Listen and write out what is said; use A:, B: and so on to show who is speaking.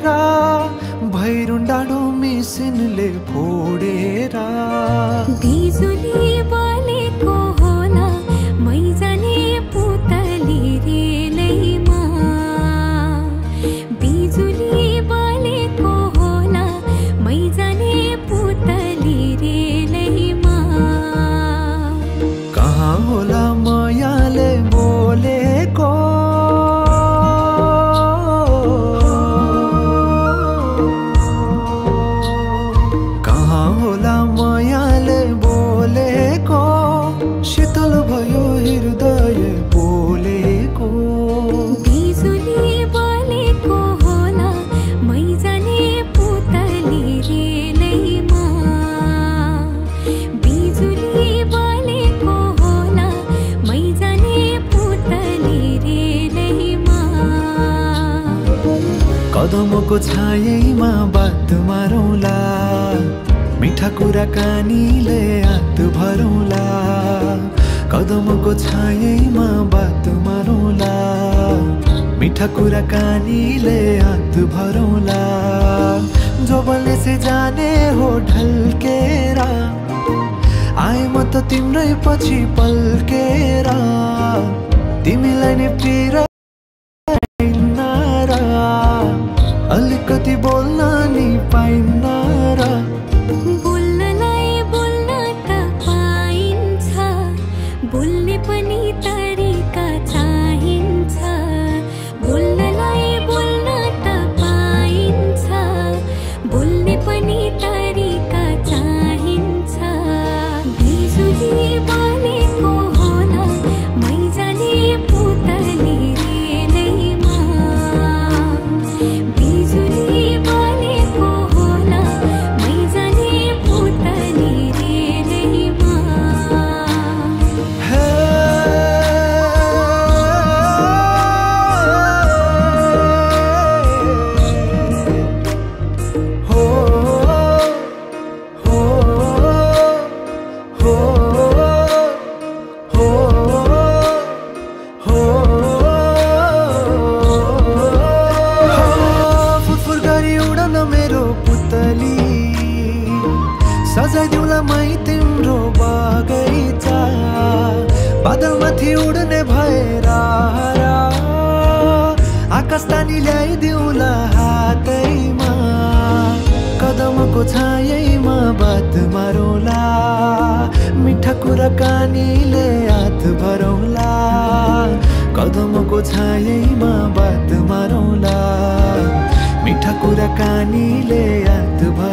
A: छोडेरा भैरुन डाँडो मिसिनले फोडेरा
B: बिजुली बलेको होला मैजाने पुतली रेलैमा बिजुली बलेको होला मैजाने पुतली रेलैमा
A: कहाँ होला मायाले बोलेको कहाँ होला मायाले बोलेको शीतल भयो हृदय बोलेको
B: बिजुली बलेको होला मैजाने पुतली रेलैमा बिजुली बलेको होला मैजाने पुतली रेलैमा
A: कदमको छायैमा बात मारौँला मिठा कुराकानीले हात भरौँला कदमको छायैमा बात मारौँला मिठा कुराकानीले हात भरौँला जोबलले से जाने हो ढल्केरा आए म त तिम्रै पछि पल्केरा तिमीलाई नै पिरा अलिकति बोल्न नि पाइन्न र
B: बोल्नलाई बोल्न त पाइन्छ बोल्ने पनि तरिका चाहिन्छ बोल्नलाई बोल्न त पाइन्छ बोल्ने पनि तरिका चाहिन्छ बिजुली बलेको होला मैजाने पुतली रेलैमा बिजुली बलेको होला मैजाने पुतली रेलैमा
A: हे हो हो हो हो फुरफुर गरी उडन मेरो पुतली सजाइदिउँला मै तिम्रो बगैँचा बादलमाथि उड्ने भएर आकाश तानी ल्याइदिउँला हातैमा कदमको छायैमा बात मारौँला मिठा कुराकानीले हात भरौँला कदमको छायैमा बात मारौँला मिठा कुराकानीले हात भरौँला